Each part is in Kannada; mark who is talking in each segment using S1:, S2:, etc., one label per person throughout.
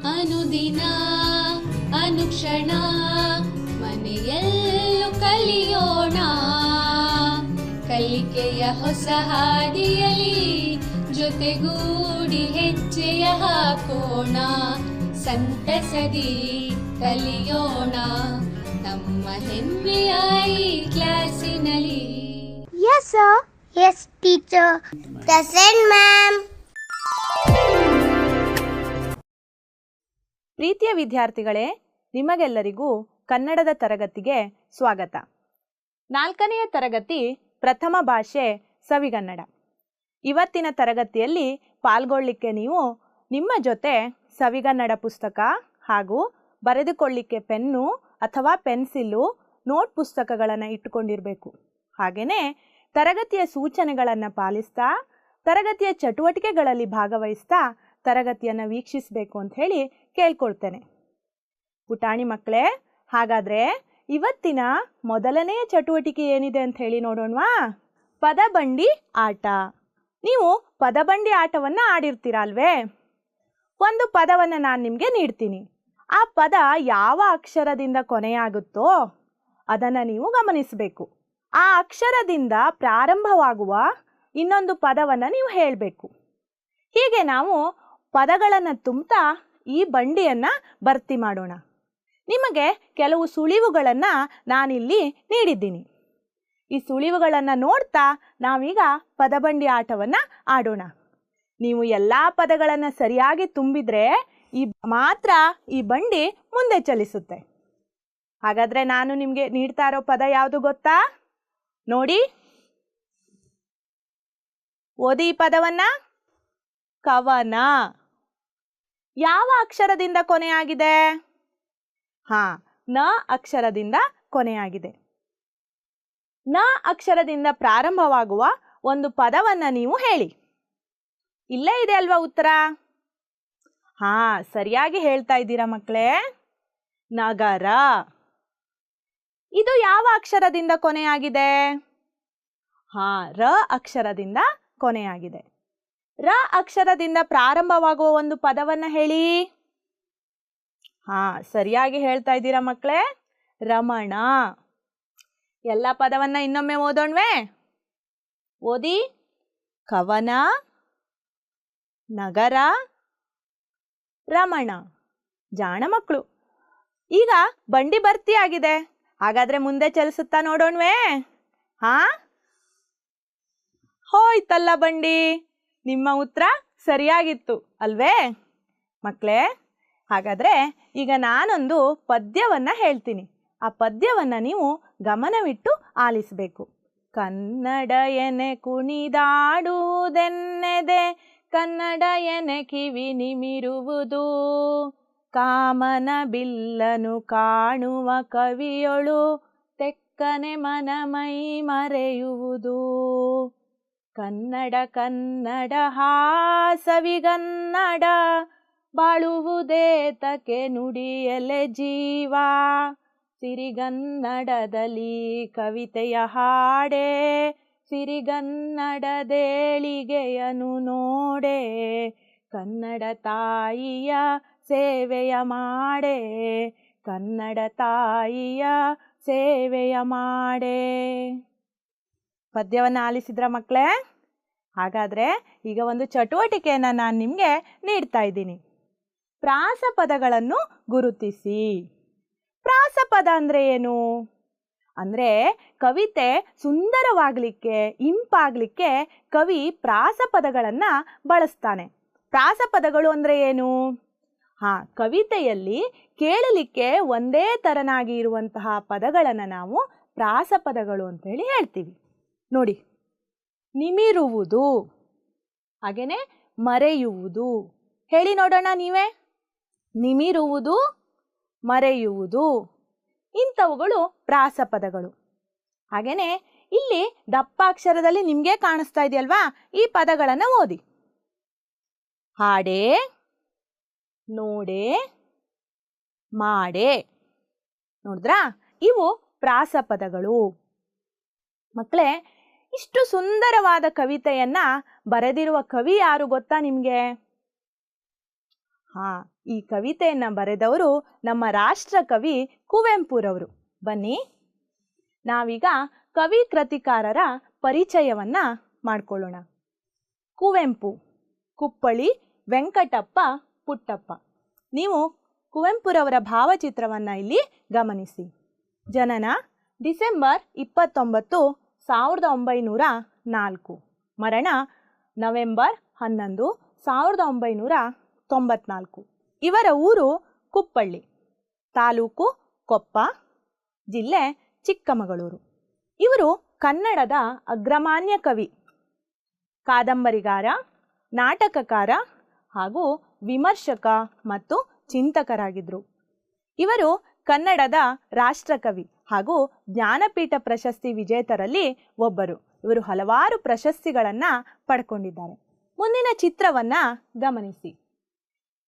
S1: ಅನುದಿನ ಅನುಕ್ಷಣ ಮನೆಯಲ್ಲೂ ಕಲಿಯೋಣ. ಕಲಿಕೆಯ ಹೊಸ ಹಾದಿಯಲಿ ಜೊತೆಗೂಡಿ ಹೆಜ್ಜೆಯ ಹಾಕೋಣ. ಸಂತಸದಿ ಕಲಿಯೋಣ ನಮ್ಮ ಹೆಮ್ಮೆಯ ಈ ಕ್ಲಾಸಿನಲ್ಲಿ.
S2: Yes sir. Yes teacher. Present ma'am.
S3: ಪ್ರೀತಿಯ ವಿದ್ಯಾರ್ಥಿಗಳೇ, ನಿಮಗೆಲ್ಲರಿಗೂ ಕನ್ನಡದ ತರಗತಿಗೆ ಸ್ವಾಗತ. 4ನೆಯ ತರಗತಿ ಪ್ರಥಮ ಭಾಷೆ ಸವಿಗನ್ನಡ. ಇವತ್ತಿನ ತರಗತಿಯಲ್ಲಿ ಪಾಲ್ಗೊಳ್ಳಿಕ್ಕೆ ನೀವು ನಿಮ್ಮ ಜೊತೆ ಸವಿಗನ್ನಡ ಪುಸ್ತಕ ಹಾಗೂ ಬರೆದುಕೊಳ್ಳಿಕ್ಕೆ ಪೆನ್ನು ಅಥವಾ ಪೆನ್ಸಿಲ್ಲು, ನೋಟ್ ಪುಸ್ತಕಗಳನ್ನು ಇಟ್ಟುಕೊಂಡಿರಬೇಕು. ಹಾಗೆಯೇ ತರಗತಿಯ ಸೂಚನೆಗಳನ್ನು ಪಾಲಿಸ್ತಾ ತರಗತಿಯ ಚಟುವಟಿಕೆಗಳಲ್ಲಿ ಭಾಗವಹಿಸ್ತಾ ತರಗತಿಯನ್ನು ವೀಕ್ಷಿಸಬೇಕು ಅಂತ ಹೇಳಿ ಕೇಳ್ಕೊಳ್ತೇನೆ. ಪುಟಾಣಿ ಮಕ್ಕಳೇ, ಹಾಗಾದರೆ ಇವತ್ತಿನ ಮೊದಲನೆಯ ಚಟುವಟಿಕೆ ಏನಿದೆ ಅಂತ ಹೇಳಿ ನೋಡೋಣವಾ? ಪದಬಂಡಿ ಆಟ. ನೀವು ಪದಬಂಡಿ ಆಟವನ್ನು ಆಡಿರ್ತೀರ ಅಲ್ವೇ? ಒಂದು ಪದವನ್ನು ನಾನು ನಿಮಗೆ ನೀಡ್ತೀನಿ. ಆ ಪದ ಯಾವ ಅಕ್ಷರದಿಂದ ಕೊನೆಯಾಗುತ್ತೋ ಅದನ್ನು ನೀವು ಗಮನಿಸಬೇಕು. ಆ ಅಕ್ಷರದಿಂದ ಪ್ರಾರಂಭವಾಗುವ ಇನ್ನೊಂದು ಪದವನ್ನು ನೀವು ಹೇಳಬೇಕು. ಹೀಗೆ ನಾವು ಪದಗಳನ್ನು ತುಂಬ್ತಾ ಈ ಬಂಡಿಯನ್ನು ಭರ್ತಿ ಮಾಡೋಣ. ನಿಮಗೆ ಕೆಲವು ಸುಳಿವುಗಳನ್ನು ನಾನಿಲ್ಲಿ ನೀಡಿದ್ದೀನಿ. ಈ ಸುಳಿವುಗಳನ್ನು ನೋಡ್ತಾ ನಾವೀಗ ಪದಬಂಡಿ ಆಟವನ್ನು ಆಡೋಣ. ನೀವು ಎಲ್ಲ ಪದಗಳನ್ನು ಸರಿಯಾಗಿ ತುಂಬಿದರೆ ಮಾತ್ರ ಈ ಬಂಡಿ ಮುಂದೆ ಚಲಿಸುತ್ತೆ. ಹಾಗಾದರೆ ನಾನು ನಿಮಗೆ ನೀಡ್ತಾ ಇರೋ ಪದ ಯಾವುದು ಗೊತ್ತಾ? ನೋಡಿ, ಓದಿ ಈ ಪದವನ್ನ. ಕವನ. ಯಾವ ಅಕ್ಷರದಿಂದ ಕೊನೆಯಾಗಿದೆ? ನ ಅಕ್ಷರದಿಂದ ಕೊನೆಯಾಗಿದೆ. ನ ಅಕ್ಷರದಿಂದ ಪ್ರಾರಂಭವಾಗುವ ಒಂದು ಪದವನ್ನು ನೀವು ಹೇಳಿ. ಇಲ್ಲೇ ಇದೆ ಅಲ್ವಾ ಉತ್ತರ? ಸರಿಯಾಗಿ ಹೇಳ್ತಾ ಇದ್ದೀರಾ ಮಕ್ಕಳೇ. ನಗರ. ಇದು ಯಾವ ಅಕ್ಷರದಿಂದ ಕೊನೆಯಾಗಿದೆ? ರ ಅಕ್ಷರದಿಂದ ಕೊನೆಯಾಗಿದೆ. ರ ಅಕ್ಷರದಿಂದ ಪ್ರಾರಂಭವಾಗುವ ಒಂದು ಪದವನ್ನು ಹೇಳಿ. ಸರಿಯಾಗಿ ಹೇಳ್ತಾ ಇದ್ದೀರಾ ಮಕ್ಕಳೇ. ರಮಣ. ಎಲ್ಲ ಪದವನ್ನು ಇನ್ನೊಮ್ಮೆ ಓದೋಣ್ವೇ? ಓದಿ. ಕವನ, ನಗರ, ರಮಣ. ಜಾಣ ಮಕ್ಕಳು. ಈಗ ಬಂಡಿ ಭರ್ತಿಯಾಗಿದೆ. ಹಾಗಾದ್ರೆ ಮುಂದೆ ಚಲಿಸುತ್ತಾ ನೋಡೋಣ್ವೇ? ಹೋಯ್ತಲ್ಲ ಬಂಡಿ. ನಿಮ್ಮ ಉತ್ತರ ಸರಿಯಾಗಿತ್ತು ಅಲ್ವೇ ಮಕ್ಕಳೇ? ಹಾಗಾದರೆ ಈಗ ನಾನೊಂದು ಪದ್ಯವನ್ನು ಹೇಳ್ತೀನಿ. ಆ ಪದ್ಯವನ್ನು ನೀವು ಗಮನವಿಟ್ಟು ಆಲಿಸಬೇಕು. ಕನ್ನಡ ಎನೆ ಕುಣಿದಾಡುವುದೆನ್ನೆದೆ, ಕನ್ನಡ ಎನೆ ಕಿವಿ ನಿಮಿರುವುದು, ಕಾಮನ ಬಿಲ್ಲನು ಕಾಣುವ ಕವಿಯೊಳು ತೆಕ್ಕನೆ ಮನಮೈ ಮರೆಯುವುದು. ಕನ್ನಡ ಕನ್ನಡ ಸವಿಗನ್ನಡ, ಬಾಳುವುದೇತಕ್ಕೆ ನುಡಿಯಲೆ ಜೀವ. ಸಿರಿಗನ್ನಡದಲ್ಲಿ ಕವಿತೆಯ ಹಾಡೆ, ಸಿರಿಗನ್ನಡದೇಳಿಗೆಯನು ನೋಡೆ. ಕನ್ನಡ ತಾಯಿಯ ಸೇವೆಯ ಮಾಡೆ, ಕನ್ನಡ ತಾಯಿಯ ಸೇವೆಯ ಮಾಡೆ. ಪದ್ಯವನ್ನು ಆಲಿಸಿದ್ರ ಮಕ್ಕಳೇ? ಹಾಗಾದರೆ ಈಗ ಒಂದು ಚಟುವಟಿಕೆಯನ್ನು ನಾನು ನಿಮಗೆ ನೀಡ್ತಾ ಇದ್ದೀನಿ. ಪ್ರಾಸಪದಗಳನ್ನು ಗುರುತಿಸಿ. ಪ್ರಾಸಪದ ಅಂದರೆ ಏನು? ಅಂದರೆ ಕವಿತೆ ಸುಂದರವಾಗಲಿಕ್ಕೆ, ಇಂಪಾಗಲಿಕ್ಕೆ ಕವಿ ಪ್ರಾಸಪದಗಳನ್ನು ಬಳಸ್ತಾನೆ. ಪ್ರಾಸಪದಗಳು ಅಂದರೆ ಏನು? ಕವಿತೆಯಲ್ಲಿ ಕೇಳಲಿಕ್ಕೆ ಒಂದೇ ತರನಾಗಿ ಇರುವಂತಹ ಪದಗಳನ್ನು ನಾವು ಪ್ರಾಸಪದಗಳು ಅಂತೇಳಿ ಹೇಳ್ತೀವಿ. ನೋಡಿ, ನಿಮಿರುವುದು, ಹಾಗೆಯೇ ಮರೆಯುವುದು. ಹೇಳಿ ನೋಡೋಣ ನೀವೇ. ನಿಮಿರುವುದು, ಮರೆಯುವುದು, ಇಂಥವುಗಳು ಪ್ರಾಸಪದಗಳು. ಹಾಗೆಯೇ ಇಲ್ಲಿ ದಪ್ಪ ಅಕ್ಷರದಲ್ಲಿ ನಿಮಗೆ ಕಾಣಿಸ್ತಾ ಇದೆಯಲ್ವಾ? ಈ ಪದಗಳನ್ನು ಓದಿ. ಹಾಡೆ, ನೋಡೆ, ಮಾಡೆ. ನೋಡಿದ್ರಾ? ಇವು ಪ್ರಾಸಪದಗಳು. ಮಕ್ಕಳೇ, ಇಷ್ಟು ಸುಂದರವಾದ ಕವಿತೆಯನ್ನ ಬರೆದಿರುವ ಕವಿ ಯಾರು ಗೊತ್ತಾ ನಿಮಗೆ? ಈ ಕವಿತೆಯನ್ನು ಬರೆದವರು ನಮ್ಮ ರಾಷ್ಟ್ರಕವಿ ಕುವೆಂಪುರವರು. ಬನ್ನಿ ನಾವೀಗ ಕವಿ ಕೃತಿಕಾರರ ಪರಿಚಯವನ್ನ ಮಾಡಿಕೊಳ್ಳೋಣ. ಕುವೆಂಪು, ಕುಪ್ಪಳಿ ವೆಂಕಟಪ್ಪ ಪುಟ್ಟಪ್ಪ. ನೀವು ಕುವೆಂಪುರವರ ಭಾವಚಿತ್ರವನ್ನು ಇಲ್ಲಿ ಗಮನಿಸಿ. ಜನನ ಡಿಸೆಂಬರ್ 29, 1904. ಮರಣ ನವೆಂಬರ್ 11, 1994. ಇವರ ಊರು ಕುಪ್ಪಳ್ಳಿ, ತಾಲೂಕು ಕೊಪ್ಪ, ಜಿಲ್ಲೆ ಚಿಕ್ಕಮಗಳೂರು. ಇವರು ಕನ್ನಡದ ಅಗ್ರಮಾನ್ಯ ಕವಿ, ಕಾದಂಬರಿಗಾರ, ನಾಟಕಕಾರ ಹಾಗೂ ವಿಮರ್ಶಕ ಮತ್ತು ಚಿಂತಕರಾಗಿದ್ದರು. ಇವರು ಕನ್ನಡದ ರಾಷ್ಟ್ರಕವಿ ಹಾಗೂ ಜ್ಞಾನಪೀಠ ಪ್ರಶಸ್ತಿ ವಿಜೇತರಲ್ಲಿ ಒಬ್ಬರು. ಇವರು ಹಲವಾರು ಪ್ರಶಸ್ತಿಗಳನ್ನು ಪಡ್ಕೊಂಡಿದ್ದಾರೆ. ಮುಂದಿನ ಚಿತ್ರವನ್ನು ಗಮನಿಸಿ.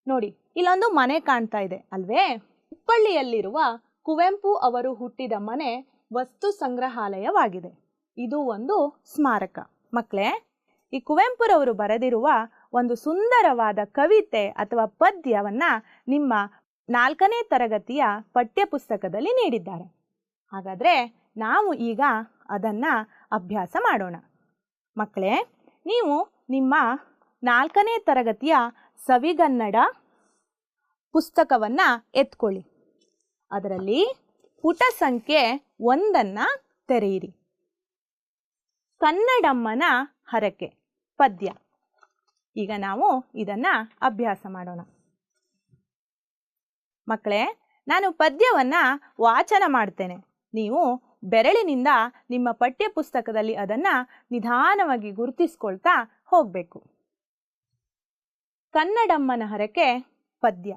S3: ನೋಡಿ, ಇಲ್ಲೊಂದು ಮನೆ ಕಾಣ್ತಾ ಇದೆ ಅಲ್ವೇ? ಹುಬ್ಬಳ್ಳಿಯಲ್ಲಿರುವ ಕುವೆಂಪು ಅವರು ಹುಟ್ಟಿದ ಮನೆ ವಸ್ತು ಸಂಗ್ರಹಾಲಯವಾಗಿದೆ. ಇದು ಒಂದು ಸ್ಮಾರಕ. ಮಕ್ಕಳೇ, ಈ ಕುವೆಂಪುರವರು ಬರೆದಿರುವ ಒಂದು ಸುಂದರವಾದ ಕವಿತೆ ಅಥವಾ ಪದ್ಯವನ್ನು ನಿಮ್ಮ 4ನೇ ತರಗತಿಯ ಪಠ್ಯಪುಸ್ತಕದಲ್ಲಿ ನೀಡಿದ್ದಾರೆ. ಹಾಗಾದರೆ ನಾವು ಈಗ ಅದನ್ನು ಅಭ್ಯಾಸ ಮಾಡೋಣ. ಮಕ್ಕಳೇ, ನೀವು ನಿಮ್ಮ 4ನೇ ತರಗತಿಯ ಸವಿಗನ್ನಡ ಪುಸ್ತಕವನ್ನು ಎತ್ಕೊಳ್ಳಿ. ಅದರಲ್ಲಿ ಪುಟ ಸಂಖ್ಯೆ 1 ತೆರೆಯಿರಿ. ಕನ್ನಡಮ್ಮನ ಹರಕೆ ಪದ್ಯ. ಈಗ ನಾವು ಇದನ್ನು ಅಭ್ಯಾಸ ಮಾಡೋಣ. ಮಕ್ಕಳೇ, ನಾನು ಪದ್ಯವನ್ನು ವಾಚನ ಮಾಡ್ತೇನೆ. ನೀವು ಬೆರಳಿನಿಂದ ನಿಮ್ಮ ಪಠ್ಯಪುಸ್ತಕದಲ್ಲಿ ಅದನ್ನು ನಿಧಾನವಾಗಿ ಗುರುತಿಸ್ಕೊಳ್ತಾ ಹೋಗಬೇಕು. ಕನ್ನಡಮ್ಮನ ಹರಕೆ ಪದ್ಯ.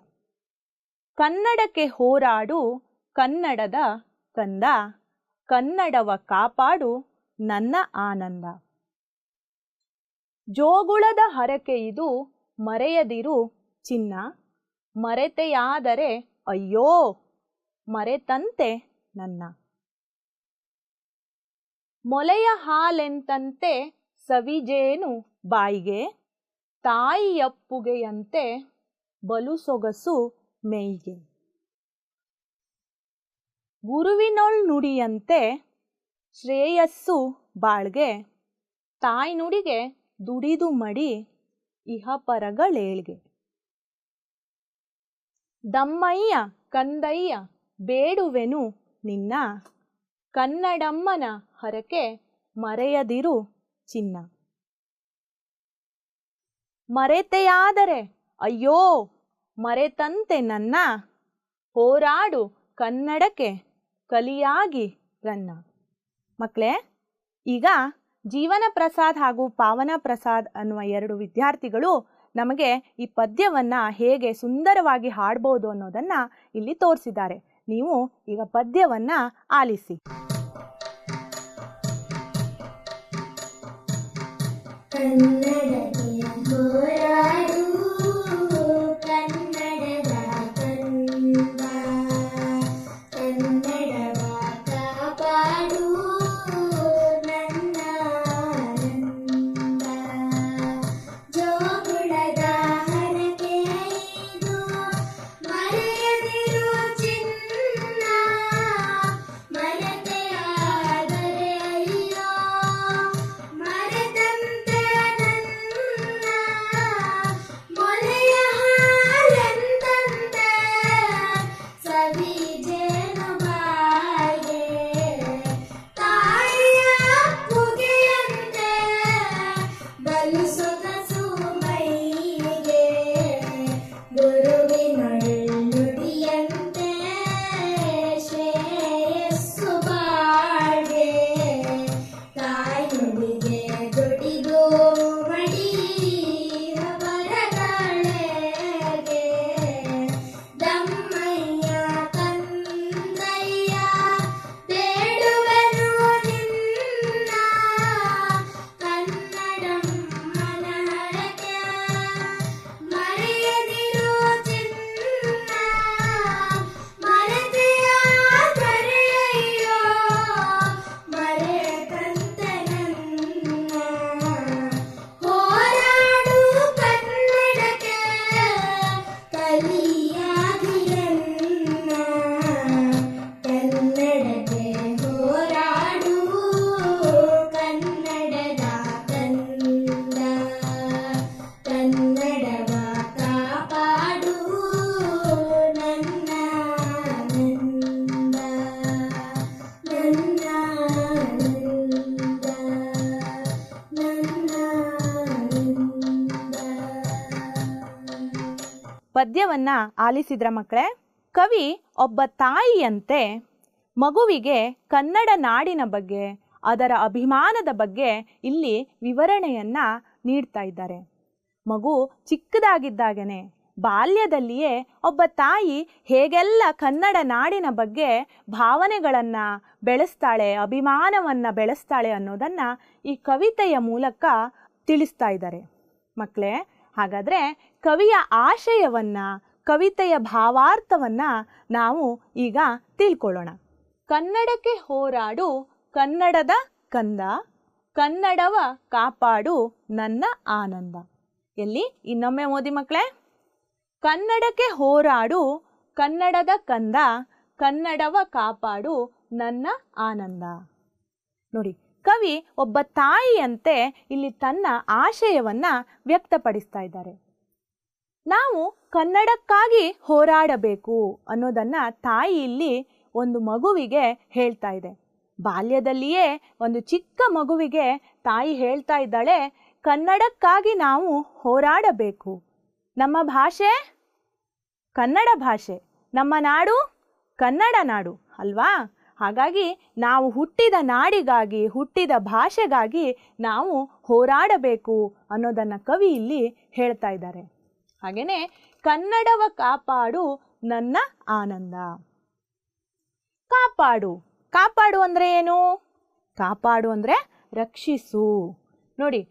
S3: ಕನ್ನಡಕ್ಕೆ ಹೋರಾಡು ಕನ್ನಡದ ಕಂದ, ಕನ್ನಡವ ಕಾಪಾಡು ನನ್ನ ಆನಂದ. ಜೋಗುಳದ ಹರಕೆ ಇದು ಮರೆಯದಿರು ಚಿನ್ನ, ಮರೆತೆಯಾದರೆ ಅಯ್ಯೋ ಮರೆತಂತೆ ನನ್ನ. ಮೊಲೆಯ ಹಾಲೆಂತಂತೆ ಸವಿಜೇನು ಬಾಯಿಗೆ, ತಾಯಿಯಪ್ಪುಗೆಯಂತೆ ಬಲು ಸೊಗಸು ಮೇಯಿಗೆ. ಗುರುವಿನೊಳ್ ನುಡಿಯಂತೆ ಶ್ರೇಯಸ್ಸು ಬಾಳ್ಗೆ, ತಾಯಿ ನುಡಿಗೆ ದುಡಿದು ಮಡಿ ಇಹಪರಗಳೇಳ್ಗೆ. ದಮ್ಮಯ್ಯ ಕಂದಯ್ಯ ಬೇಡುವೆನು ನಿನ್ನ, ಕನ್ನಡಮ್ಮನ ಹರಕೆ ಮರೆಯದಿರು ಚಿನ್ನ. ಮರೆತೆಯಾದರೆ ಅಯ್ಯೋ ಮರೆತಂತೆ ನನ್ನ, ಹೋರಾಡು ಕನ್ನಡಕ್ಕೆ ಕಲಿಯಾಗಿ ರನ್ನ. ಮಕ್ಕಳೇ, ಈಗ ಜೀವನ ಪ್ರಸಾದ್ ಹಾಗೂ ಪಾವನ ಪ್ರಸಾದ್ ಅನ್ನುವ 2 ವಿದ್ಯಾರ್ಥಿಗಳು ನಮಗೆ ಈ ಪದ್ಯವನ್ನು ಹೇಗೆ ಸುಂದರವಾಗಿ ಹಾಡ್ಬೋದು ಅನ್ನೋದನ್ನು ಇಲ್ಲಿ ತೋರಿಸಿದ್ದಾರೆ. ನೀವು ಈಗ ಪದ್ಯವನ್ನು ಆಲಿಸಿ. ಪದ್ಯವನ್ನ ಆಲಿಸಿದ್ರ ಮಕ್ಕಳೇ? ಕವಿ ಒಬ್ಬ ತಾಯಿಯಂತೆ ಮಗುವಿಗೆ ಕನ್ನಡ ನಾಡಿನ ಬಗ್ಗೆ, ಅದರ ಅಭಿಮಾನದ ಬಗ್ಗೆ ಇಲ್ಲಿ ವಿವರಣೆಯನ್ನ ನೀಡ್ತಾ ಇದ್ದಾರೆ. ಮಗು ಚಿಕ್ಕದಾಗಿದ್ದಾಗನೇ ಬಾಲ್ಯದಲ್ಲಿಯೇ ಒಬ್ಬ ತಾಯಿ ಹೇಗೆಲ್ಲ ಕನ್ನಡ ನಾಡಿನ ಬಗ್ಗೆ ಭಾವನೆಗಳನ್ನು ಬೆಳೆಸ್ತಾಳೆ, ಅಭಿಮಾನವನ್ನು ಬೆಳೆಸ್ತಾಳೆ ಅನ್ನೋದನ್ನು ಈ ಕವಿತೆಯ ಮೂಲಕ ತಿಳಿಸ್ತಾ ಇದ್ದಾರೆ. ಮಕ್ಕಳೇ, ಹಾಗಾದರೆ ಕವಿಯ ಆಶಯವನ್ನು, ಕವಿತೆಯ ಭಾವಾರ್ಥವನ್ನು ನಾವು ಈಗ ತಿಳ್ಕೊಳ್ಳೋಣ. ಕನ್ನಡಕ್ಕೆ ಹೋರಾಡು ಕನ್ನಡದ ಕಂದ, ಕನ್ನಡವ ಕಾಪಾಡು ನನ್ನ ಆನಂದ. ಎಲ್ಲಿ? ಇನ್ನೊಮ್ಮೆ ಓದಿ ಮಕ್ಕಳೇ. ಕನ್ನಡಕ್ಕೆ ಹೋರಾಡು ಕನ್ನಡದ ಕಂದ, ಕನ್ನಡವ ಕಾಪಾಡು ನನ್ನ ಆನಂದ. ನೋಡಿ, ಕವಿ ಒಬ್ಬ ತಾಯಿಯಂತೆ ಇಲ್ಲಿ ತನ್ನ ಆಶಯವನ್ನ ವ್ಯಕ್ತಪಡಿಸ್ತಾ ಇದ್ದಾರೆ. ನಾವು ಕನ್ನಡಕ್ಕಾಗಿ ಹೋರಾಡಬೇಕು ಅನ್ನೋದನ್ನ ತಾಯಿ ಇಲ್ಲಿ ಒಂದು ಮಗುವಿಗೆ ಹೇಳ್ತಾ ಇದೆ. ಬಾಲ್ಯದಲ್ಲಿಯೇ ಒಂದು ಚಿಕ್ಕ ಮಗುವಿಗೆ ತಾಯಿ ಹೇಳ್ತಾ ಇದ್ದಾಳೆ, ಕನ್ನಡಕ್ಕಾಗಿ ನಾವು ಹೋರಾಡಬೇಕು. ನಮ್ಮ ಭಾಷೆ ಕನ್ನಡ ಭಾಷೆ, ನಮ್ಮ ನಾಡು ಕನ್ನಡ ನಾಡು ಅಲ್ವಾ? ಹಾಗಾಗಿ ನಾವು ಹುಟ್ಟಿದ ನಾಡಿಗಾಗಿ, ಹುಟ್ಟಿದ ಭಾಷೆಗಾಗಿ ನಾವು ಹೋರಾಡಬೇಕು ಅನ್ನೋದನ್ನು ಕವಿ ಇಲ್ಲಿ ಹೇಳ್ತಾ ಇದ್ದಾರೆ. ಹಾಗೆಯೇ ಕನ್ನಡವ ಕಾಪಾಡು ನನ್ನ ಆನಂದ. ಕಾಪಾಡು, ಕಾಪಾಡು ಅಂದರೆ ಏನು? ಕಾಪಾಡು ಅಂದರೆ ರಕ್ಷಿಸು. ನೋಡಿ,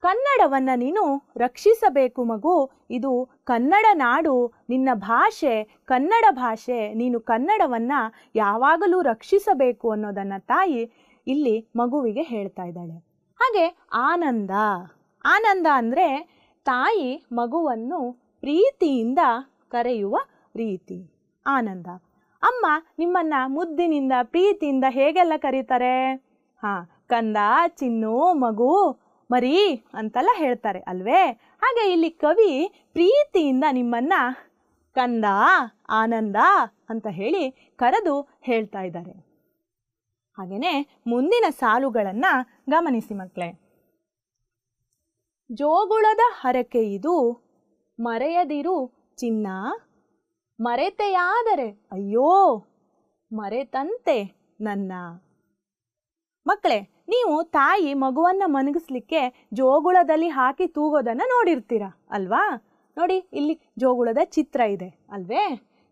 S3: ಕನ್ನಡವನ್ನು ನೀನು ರಕ್ಷಿಸಬೇಕು ಮಗು. ಇದು ಕನ್ನಡ ನಾಡು, ನಿನ್ನ ಭಾಷೆ ಕನ್ನಡ ಭಾಷೆ, ನೀನು ಕನ್ನಡವನ್ನು ಯಾವಾಗಲೂ ರಕ್ಷಿಸಬೇಕು ಅನ್ನೋದನ್ನು ತಾಯಿ ಇಲ್ಲಿ ಮಗುವಿಗೆ ಹೇಳ್ತಾ ಇದ್ದಾಳೆ. ಹಾಗೆ ಆನಂದ, ಆನಂದ ಅಂದರೆ ತಾಯಿ ಮಗುವನ್ನು ಪ್ರೀತಿಯಿಂದ ಕರೆಯುವ ರೀತಿ ಆನಂದ. ಅಮ್ಮ ನಿಮ್ಮನ್ನು ಮುದ್ದಿನಿಂದ ಪ್ರೀತಿಯಿಂದ ಹೇಗೆಲ್ಲ ಕರೀತಾರೆ? ಕಂದ, ಚಿನ್ನು, ಮಗು, ಮರಿ ಅಂತೆಲ್ಲ ಹೇಳ್ತಾರೆ ಅಲ್ವೇ? ಹಾಗೆ ಇಲ್ಲಿ ಕವಿ ಪ್ರೀತಿಯಿಂದ ನಿಮ್ಮನ್ನ ಕಂದ, ಆನಂದ ಅಂತ ಹೇಳಿ ಕರೆದು ಹೇಳ್ತಾ ಇದ್ದಾರೆ. ಹಾಗೆಯೇ ಮುಂದಿನ ಸಾಲುಗಳನ್ನು ಗಮನಿಸಿ ಮಕ್ಕಳೇ. ಜೋಗುಳದ ಹರಕೆ ಇದು ಮರೆಯದಿರು ಚಿನ್ನ, ಮರೆತೆಯಾದರೆ ಅಯ್ಯೋ ಮರೆತಂತೆ ನನ್ನ. ಮಕ್ಕಳೇ, ನೀವು ತಾಯಿ ಮಗುವನ್ನು ಮನಗಿಸ್ಲಿಕ್ಕೆ ಜೋಗುಳದಲ್ಲಿ ಹಾಕಿ ತೂಗೋದನ್ನು ನೋಡಿರ್ತೀರ ಅಲ್ವಾ? ನೋಡಿ, ಇಲ್ಲಿ ಜೋಗುಳದ ಚಿತ್ರ ಇದೆ ಅಲ್ವೇ?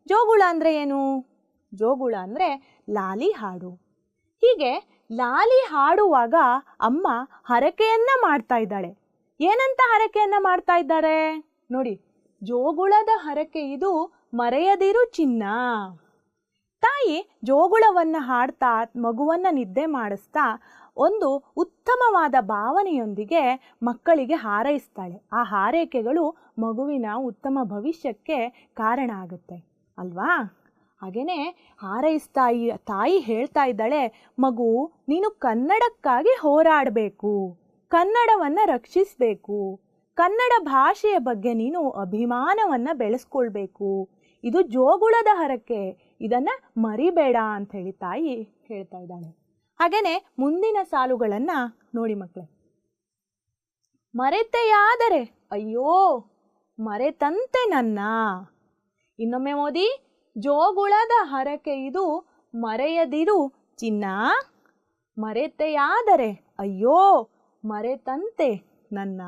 S3: ಜೋಗುಳ ಅಂದರೆ ಏನು? ಜೋಗುಳ ಅಂದರೆ ಲಾಲಿ ಹಾಡು. ಹೀಗೆ ಲಾಲಿ ಹಾಡುವಾಗ ಅಮ್ಮ ಹರಕೆಯನ್ನ ಮಾಡ್ತಾ ಇದ್ದಾಳೆ. ಏನಂತ ಹರಕೆಯನ್ನ ಮಾಡ್ತಾ ಇದ್ದಾರೆ ನೋಡಿ? ಜೋಗುಳದ ಹರಕೆ ಇದು ಮರೆಯದಿರು ಚಿನ್ನ. ತಾಯಿ ಜೋಗುಳವನ್ನು ಹಾಡ್ತಾ ಮಗುವನ್ನು ನಿದ್ದೆ ಮಾಡಿಸ್ತಾ ಒಂದು ಉತ್ತಮವಾದ ಭಾವನೆಯೊಂದಿಗೆ ಮಕ್ಕಳಿಗೆ ಹಾರೈಸ್ತಾಳೆ. ಆ ಹಾರೈಕೆಗಳು ಮಗುವಿನ ಉತ್ತಮ ಭವಿಷ್ಯಕ್ಕೆ ಕಾರಣ ಆಗುತ್ತೆ ಅಲ್ವಾ? ಹಾಗೆಯೇ ಹಾರೈಸ್ತಾ ತಾಯಿ ಹೇಳ್ತಾ ಇದ್ದಾಳೆ, ಮಗು ನೀನು ಕನ್ನಡಕ್ಕಾಗಿ ಹೋರಾಡಬೇಕು, ಕನ್ನಡವನ್ನು ರಕ್ಷಿಸಬೇಕು, ಕನ್ನಡ ಭಾಷೆಯ ಬಗ್ಗೆ ನೀನು ಅಭಿಮಾನವನ್ನು ಬೆಳೆಸ್ಕೊಳ್ಬೇಕು. ಇದು ಜೋಗುಳದ ಹರಕೆ, ಇದನ್ನು ಮರಿಬೇಡ ಅಂತ ಹೇಳಿ ತಾಯಿ ಹೇಳ್ತಾ ಇದ್ದಾಳೆ. ಹಾಗೆಯೇ ಮುಂದಿನ ಸಾಲುಗಳನ್ನು ನೋಡಿ ಮಕ್ಕಳೇ. ಮರೆತೆಯಾದರೆ ಅಯ್ಯೋ ಮರೆತಂತೆ ನನ್ನ. ಇನ್ನೊಮ್ಮೆ ಓದಿ. ಜೋಗುಳದ ಹರಕೆ ಇದು ಮರೆಯದಿರು ಚಿನ್ನ, ಮರೆತೆಯಾದರೆ ಅಯ್ಯೋ ಮರೆತಂತೆ ನನ್ನ.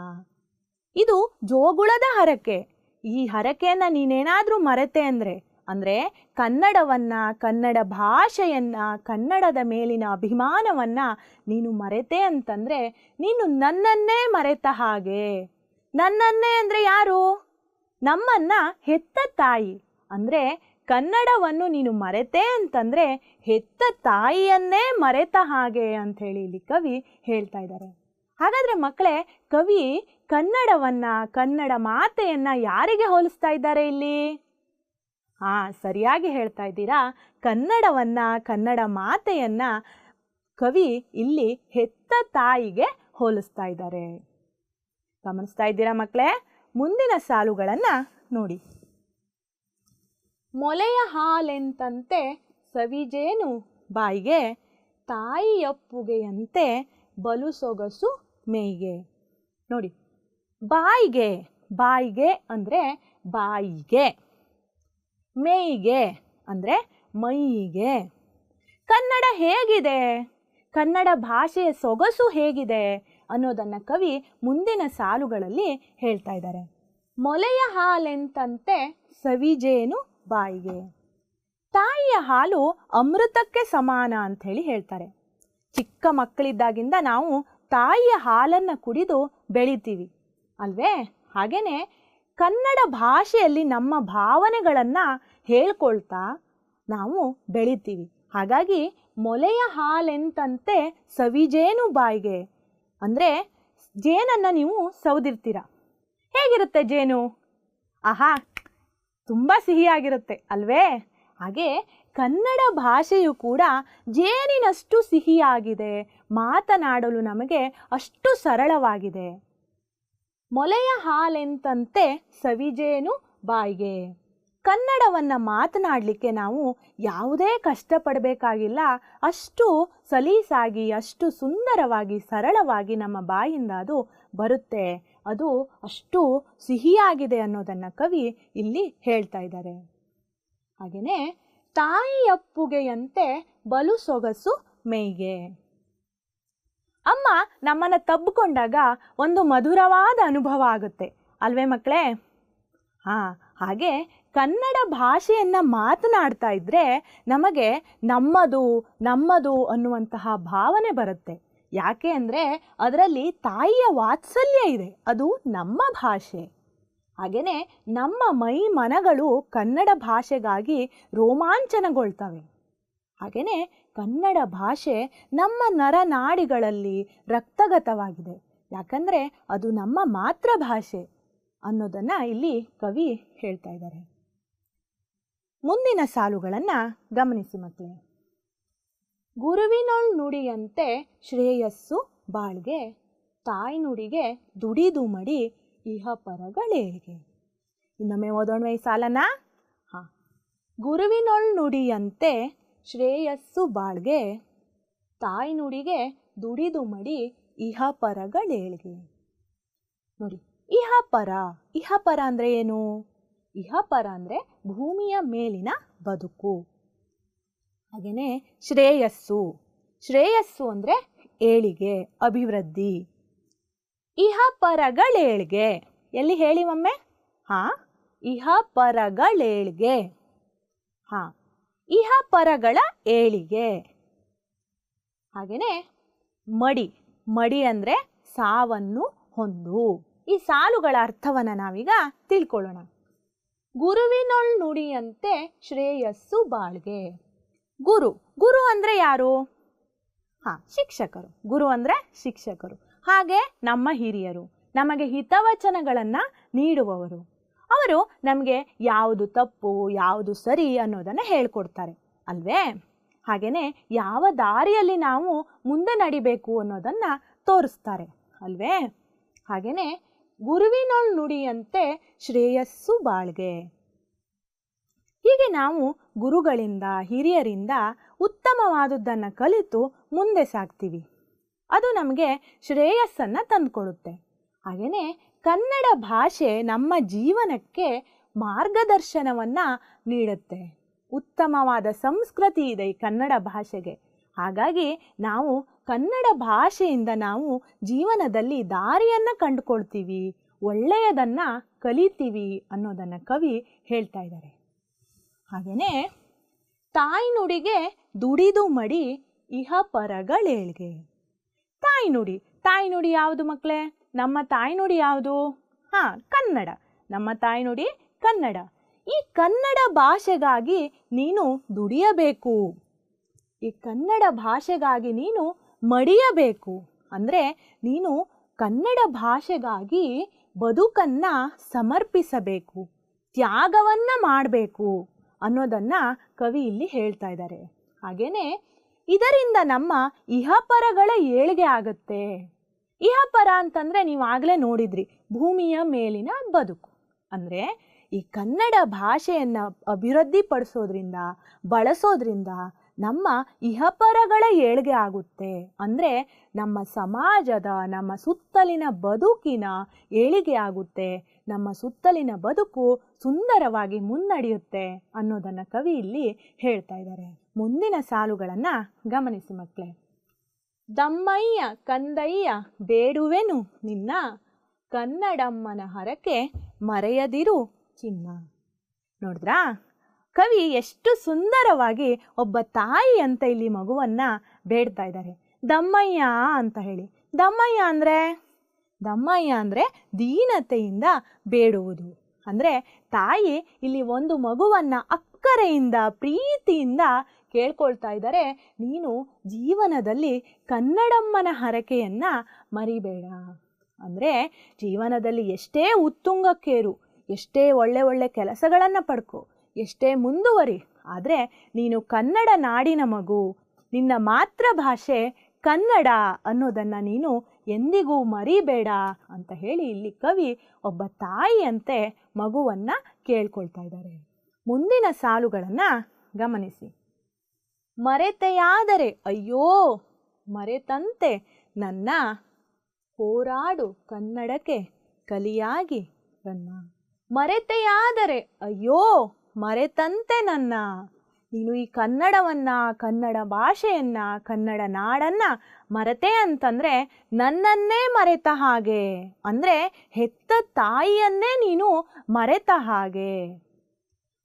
S3: ಇದು ಜೋಗುಳದ ಹರಕೆ. ಈ ಹರಕೆಯನ್ನು ನೀನೇನಾದರೂ ಮರೆತೆ ಅಂದರೆ ಕನ್ನಡವನ್ನು, ಕನ್ನಡ ಭಾಷೆಯನ್ನು, ಕನ್ನಡದ ಮೇಲಿನ ಅಭಿಮಾನವನ್ನು ನೀನು ಮರೆತೆ ಅಂತಂದರೆ ನೀನು ನನ್ನನ್ನೇ ಮರೆತ ಹಾಗೆ. ನನ್ನನ್ನೇ ಅಂದರೆ ಯಾರು? ನಮ್ಮನ್ನು ಹೆತ್ತ ತಾಯಿ. ಅಂದರೆ ಕನ್ನಡವನ್ನು ನೀನು ಮರೆತೆ ಅಂತಂದರೆ ಹೆತ್ತ ತಾಯಿಯನ್ನೇ ಮರೆತ ಹಾಗೆ ಅಂಥೇಳಿ ಇಲ್ಲಿ ಕವಿ ಹೇಳ್ತಾ ಇದ್ದಾರೆ. ಹಾಗಾದರೆ ಮಕ್ಕಳೇ, ಕವಿ ಕನ್ನಡವನ್ನು, ಕನ್ನಡ ಮಾತೆಯನ್ನು ಯಾರಿಗೆ ಹೋಲಿಸ್ತಾ ಇದ್ದಾರೆ ಇಲ್ಲಿ? ಸರಿಯಾಗಿ ಹೇಳ್ತಾ ಇದ್ದೀರಾ. ಕನ್ನಡವನ್ನು, ಕನ್ನಡ ಮಾತೆಯನ್ನು ಕವಿ ಇಲ್ಲಿ ಹೆತ್ತ ತಾಯಿಗೆ ಹೋಲಿಸ್ತಾ ಇದ್ದಾರೆ. ಗಮನಿಸ್ತಾ ಇದ್ದೀರಾ ಮಕ್ಕಳೇ? ಮುಂದಿನ ಸಾಲುಗಳನ್ನು ನೋಡಿ. ಮೊಲೆಯ ಹಾಲೆಂತಂತೆ ಸವಿಜೇನು ಬಾಯಿಗೆ, ತಾಯಿಯಪ್ಪುಗೆಯಂತೆ ಬಲು ಸೊಗಸು ಮೇಯ್ಗೆ. ನೋಡಿ, ಬಾಯಿಗೆ ಬಾಯಿಗೆ ಅಂದರೆ ಬಾಯಿಗೆ, ಮೇಯಿಗೆ ಅಂದರೆ ಮೈಯಿಗೆ. ಕನ್ನಡ ಹೇಗಿದೆ, ಕನ್ನಡ ಭಾಷೆಯ ಸೊಗಸು ಹೇಗಿದೆ ಅನ್ನೋದನ್ನು ಕವಿ ಮುಂದಿನ ಸಾಲುಗಳಲ್ಲಿ ಹೇಳ್ತಾ ಇದ್ದಾರೆ. ಮೊಲೆಯ ಹಾಲೆಂತಂತೆ ಸವಿಜೇನು ಬಾಯಿಗೆ. ತಾಯಿಯ ಹಾಲು ಅಮೃತಕ್ಕೆ ಸಮಾನ ಅಂಥೇಳಿ ಹೇಳ್ತಾರೆ. ಚಿಕ್ಕ ಮಕ್ಕಳಿದ್ದಾಗಿಂದ ನಾವು ತಾಯಿಯ ಹಾಲನ್ನು ಕುಡಿದು ಬೆಳಿತೀವಿ ಅಲ್ವೇ? ಹಾಗೆಯೇ ಕನ್ನಡ ಭಾಷೆಯಲ್ಲಿ ನಮ್ಮ ಭಾವನೆಗಳನ್ನು ಹೇಳ್ಕೊಳ್ತಾ ನಾವು ಬೆಳಿತೀವಿ. ಹಾಗಾಗಿ ಮೊಲೆಯ ಹಾಲೆಂತಂತೆ ಸವಿಜೇನು ಬಾಯಿಗೆ ಅಂದರೆ ಜೇನನ್ನು ನೀವು ಸೌದಿರ್ತೀರ. ಹೇಗಿರುತ್ತೆ ಜೇನು? ಆಹಾ, ತುಂಬ ಸಿಹಿಯಾಗಿರುತ್ತೆ ಅಲ್ವೇ? ಹಾಗೆ ಕನ್ನಡ ಭಾಷೆಯು ಕೂಡ ಜೇನಿನಷ್ಟು ಸಿಹಿಯಾಗಿದೆ, ಮಾತನಾಡಲು ನಮಗೆ ಅಷ್ಟು ಸರಳವಾಗಿದೆ. ಮೊಲೆಯ ಹಾಲೆಂತಂತೆ ಸವಿಜೇನು ಬಾಯಿಗೆ. ಕನ್ನಡವನ್ನು ಮಾತನಾಡಲಿಕ್ಕೆ ನಾವು ಯಾವುದೇ ಕಷ್ಟಪಡಬೇಕಾಗಿಲ್ಲ. ಅಷ್ಟು ಸಲೀಸಾಗಿ, ಅಷ್ಟು ಸುಂದರವಾಗಿ, ಸರಳವಾಗಿ ನಮ್ಮ ಬಾಯಿಂದ ಅದು ಬರುತ್ತೆ. ಅದು ಅಷ್ಟು ಸಿಹಿಯಾಗಿದೆ ಅನ್ನೋದನ್ನು ಕವಿ ಇಲ್ಲಿ ಹೇಳ್ತಾ ಇದ್ದಾರೆ. ಹಾಗೆಯೇ ತಾಯಿಯಪ್ಪುಗೆಯಂತೆ ಬಲು ಸೊಗಸು ಮೈಗೆ. ಅಮ್ಮ ನಮ್ಮನ್ನು ತಬ್ಬಿಕೊಂಡಾಗ ಒಂದು ಮಧುರವಾದ ಅನುಭವ ಆಗುತ್ತೆ ಅಲ್ವೇ ಮಕ್ಕಳೇ? ಹಾಗೆ ಕನ್ನಡ ಭಾಷೆಯನ್ನು ಮಾತನಾಡ್ತಾ ಇದ್ದರೆ ನಮಗೆ ನಮ್ಮದು ಅನ್ನುವಂತಹ ಭಾವನೆ ಬರುತ್ತೆ. ಯಾಕೆ ಅಂದರೆ ಅದರಲ್ಲಿ ತಾಯಿಯ ವಾತ್ಸಲ್ಯ ಇದೆ, ಅದು ನಮ್ಮ ಭಾಷೆ. ಹಾಗೆಯೇ ನಮ್ಮ ಮೈ ಮನಗಳು ಕನ್ನಡ ಭಾಷೆಗಾಗಿ ರೋಮಾಂಚನಗೊಳ್ತವೆ. ಹಾಗೆಯೇ ಕನ್ನಡ ಭಾಷೆ ನಮ್ಮ ನರನಾಡಿಗಳಲ್ಲಿ ರಕ್ತಗತವಾಗಿದೆ. ಯಾಕಂದರೆ ಅದು ನಮ್ಮ ಮಾತೃಭಾಷೆ ಅನ್ನೋದನ್ನು ಇಲ್ಲಿ ಕವಿ ಹೇಳ್ತಾ ಇದ್ದಾರೆ. ಮುಂದಿನ ಸಾಲುಗಳನ್ನು ಗಮನಿಸಿ ಮಕ್ಕಳೇ. ಗುರುವಿನೊಳ್ ನುಡಿಯಂತೆ ಶ್ರೇಯಸ್ಸು ಬಾಳ್ಗೆ, ತಾಯ್ನುಡಿಗೆ ದುಡಿದು ಮಡಿ ಇಹ ಪರಗಳೇಳ್ಗೆ. ಇನ್ನೊಮ್ಮೆ ಓದೋಣ ಈ ಸಾಲನ. ಗುರುವಿನೊಳ್ ನುಡಿಯಂತೆ ಶ್ರೇಯಸ್ಸು ಬಾಳ್ಗೆ, ತಾಯ್ನುಡಿಗೆ ದುಡಿದು ಮಡಿ ಇಹ ಪರಗಳೇಳ್ಗೆ. ನೋಡಿ, ಇಹ ಪರ ಅಂದರೆ ಏನು? ಇಹ ಪರ ಅಂದರೆ ಭೂಮಿಯ ಮೇಲಿನ ಬದುಕು. ಹಾಗೆಯೇ ಶ್ರೇಯಸ್ಸು ಅಂದರೆ ಏಳಿಗೆ, ಅಭಿವೃದ್ಧಿ. ಇಹ ಪರಗಳೇಳ್ಗೆ ಎಲ್ಲಿ ಹೇಳಿ ಒಮ್ಮೆ? ಇಹ ಪರಗಳೇಳ್ಗೆ. ಇಹ ಪರಗಳ ಏಳಿಗೆ. ಹಾಗೆಯೇ ಮಡಿ ಅಂದರೆ ಸಾವನ್ನು ಹೊಂದು. ಈ ಸಾಲುಗಳ ಅರ್ಥವನ್ನು ನಾವೀಗ ತಿಳ್ಕೊಳ್ಳೋಣ. ಗುರುವಿನೊಳ್ ನುಡಿಯಂತೆ ಶ್ರೇಯಸ್ಸು ಬಾಳ್ಗೆ. ಗುರು ಅಂದರೆ ಯಾರು? ಶಿಕ್ಷಕರು. ಗುರು ಅಂದರೆ ಶಿಕ್ಷಕರು. ಹಾಗೆ ನಮ್ಮ ಹಿರಿಯರು, ನಮಗೆ ಹಿತವಚನಗಳನ್ನು ನೀಡುವವರು. ಅವರು ನಮಗೆ ಯಾವುದು ತಪ್ಪು, ಯಾವುದು ಸರಿ ಅನ್ನೋದನ್ನು ಹೇಳ್ಕೊಡ್ತಾರೆ ಅಲ್ವೇ? ಹಾಗೆಯೇ ಯಾವ ದಾರಿಯಲ್ಲಿ ನಾವು ಮುಂದೆ ನಡಿಬೇಕು ಅನ್ನೋದನ್ನು ತೋರಿಸ್ತಾರೆ ಅಲ್ವೇ? ಹಾಗೆಯೇ ಗುರುವಿನೊಳ್ ನುಡಿಯಂತೆ ಶ್ರೇಯಸ್ಸು ಬಾಳ್ಗೆ. ಹೀಗೆ ನಾವು ಗುರುಗಳಿಂದ, ಹಿರಿಯರಿಂದ ಉತ್ತಮವಾದದ್ದನ್ನು ಕಲಿತು ಮುಂದೆ ಸಾಗ್ತೀವಿ. ಅದು ನಮಗೆ ಶ್ರೇಯಸ್ಸನ್ನು ತಂದುಕೊಡುತ್ತೆ. ಹಾಗೆಯೇ ಕನ್ನಡ ಭಾಷೆ ನಮ್ಮ ಜೀವನಕ್ಕೆ ಮಾರ್ಗದರ್ಶನವನ್ನು ನೀಡುತ್ತೆ. ಉತ್ತಮವಾದ ಸಂಸ್ಕೃತಿ ಇದೆ ಈ ಕನ್ನಡ ಭಾಷೆಗೆ. ಹಾಗಾಗಿ ನಾವು ಕನ್ನಡ ಭಾಷೆಯಿಂದ ನಾವು ಜೀವನದಲ್ಲಿ ದಾರಿಯನ್ನು ಕಂಡುಕೊಳ್ತೀವಿ, ಒಳ್ಳೆಯದನ್ನು ಕಲಿತೀವಿ ಅನ್ನೋದನ್ನು ಕವಿ ಹೇಳ್ತಾ ಇದ್ದಾರೆ. ಹಾಗೆಯೇ ತಾಯ್ನುಡಿಗೆ ದುಡಿದು ಮಡಿ ಇಹ ಪರಗಳೇಳ್ಗೆ. ತಾಯ್ನುಡಿ ಯಾವುದು ಮಕ್ಕಳೇ? ನಮ್ಮ ತಾಯ್ನುಡಿ ಯಾವುದು? ಕನ್ನಡ. ನಮ್ಮ ತಾಯ್ನುಡಿ ಕನ್ನಡ. ಈ ಕನ್ನಡ ಭಾಷೆಗಾಗಿ ನೀನು ದುಡಿಯಬೇಕು. ಈ ಕನ್ನಡ ಭಾಷೆಗಾಗಿ ನೀನು ಮಡಿಯಬೇಕು. ಅಂದರೆ ನೀನು ಕನ್ನಡ ಭಾಷೆಗಾಗಿ ಬದುಕನ್ನು ಸಮರ್ಪಿಸಬೇಕು, ತ್ಯಾಗವನ್ನು ಮಾಡಬೇಕು ಅನ್ನೋದನ್ನು ಕವಿ ಇಲ್ಲಿ ಹೇಳ್ತಾ ಇದ್ದಾರೆ. ಹಾಗೆಯೇ ಇದರಿಂದ ನಮ್ಮ ಇಹಪರಗಳ ಏಳಿಗೆ ಆಗುತ್ತೆ. ಇಹಪರ ಅಂತಂದರೆ ನೀವಾಗಲೇ ನೋಡಿದ್ರಿ, ಭೂಮಿಯ ಮೇಲಿನ ಬದುಕು. ಅಂದರೆ ಈ ಕನ್ನಡ ಭಾಷೆಯನ್ನು ಅಭಿವೃದ್ಧಿಪಡಿಸೋದ್ರಿಂದ, ಬಳಸೋದ್ರಿಂದ ನಮ್ಮ ಇಹಪರಗಳ ಏಳಿಗೆ ಆಗುತ್ತೆ. ಅಂದರೆ ನಮ್ಮ ಸಮಾಜದ, ನಮ್ಮ ಸುತ್ತಲಿನ ಬದುಕಿನ ಏಳಿಗೆ ಆಗುತ್ತೆ. ನಮ್ಮ ಸುತ್ತಲಿನ ಬದುಕು ಸುಂದರವಾಗಿ ಮುನ್ನಡೆಯುತ್ತೆ ಅನ್ನೋದನ್ನು ಕವಿ ಇಲ್ಲಿ ಹೇಳ್ತಾ ಇದ್ದಾರೆ. ಮುಂದಿನ ಸಾಲುಗಳನ್ನು ಗಮನಿಸಿ ಮಕ್ಕಳೇ. ದಮ್ಮಯ್ಯ ಕಂದಯ್ಯ ಬೇಡುವೆನು ನಿನ್ನ, ಕನ್ನಡಮ್ಮನ ಹರಕೆ ಮರೆಯದಿರು ಚಿನ್ನ. ನೋಡಿದ್ರಾ, ಕವಿ ಎಷ್ಟು ಸುಂದರವಾಗಿ ಒಬ್ಬ ತಾಯಿ ಅಂತ ಇಲ್ಲಿ ಮಗುವನ್ನ ಬೇಡ್ತಾ ಇದ್ದಾರೆ. ದಮ್ಮಯ್ಯ ಅಂತ ಹೇಳಿ. ದಮ್ಮಯ್ಯ ಅಂದರೆ ದೀನತೆಯಿಂದ ಬೇಡುವುದು. ಅಂದರೆ ತಾಯಿ ಇಲ್ಲಿ ಒಂದು ಮಗುವನ್ನ ಅಕ್ಕರೆಯಿಂದ ಪ್ರೀತಿಯಿಂದ ಕೇಳ್ಕೊಳ್ತಾ ಇದ್ದಾರೆ, ನೀನು ಜೀವನದಲ್ಲಿ ಕನ್ನಡಮ್ಮನ ಹರಕೆಯನ್ನ ಮರಿಬೇಡ. ಅಂದರೆ ಜೀವನದಲ್ಲಿ ಎಷ್ಟೇ ಉತ್ತುಂಗಕ್ಕೇರು, ಎಷ್ಟೇ ಒಳ್ಳೆ ಒಳ್ಳೆ ಕೆಲಸಗಳನ್ನು ಪಡ್ಕೊ, ಎಷ್ಟೇ ಮುಂದುವರಿ, ಆದರೆ ನೀನು ಕನ್ನಡ ನಾಡಿನ ಮಗು, ನಿನ್ನ ಮಾತೃಭಾಷೆ ಕನ್ನಡ ಅನ್ನೋದನ್ನು ನೀನು ಎಂದಿಗೂ ಮರಿಬೇಡ ಅಂತ ಹೇಳಿ ಇಲ್ಲಿ ಕವಿ ಒಬ್ಬ ತಾಯಿಯಂತೆ ಮಗುವನ್ನು ಕೇಳ್ಕೊಳ್ತಾ ಇದ್ದಾರೆ. ಮುಂದಿನ ಸಾಲುಗಳನ್ನು ಗಮನಿಸಿ. ಮರೆತೆಯಾದರೆ ಅಯ್ಯೋ ಮರೆತಂತೆ ನನ್ನ, ಹೋರಾಡು ಕನ್ನಡಕ್ಕೆ ಕಲಿಯಾಗಿ ರನ್ನ. ಮರೆತೆಯಾದರೆ ಅಯ್ಯೋ ಮರೆತಂತೆ ನನ್ನ, ನೀನು ಈ ಕನ್ನಡವನ್ನ, ಕನ್ನಡ ಭಾಷೆಯನ್ನ, ಕನ್ನಡ ನಾಡನ್ನ ಮರೆತೆ ಅಂತಂದ್ರೆ ನನ್ನನ್ನೇ ಮರೆತ ಹಾಗೆ, ಅಂದರೆ ಹೆತ್ತ ತಾಯಿಯನ್ನೇ ನೀನು ಮರೆತ ಹಾಗೆ.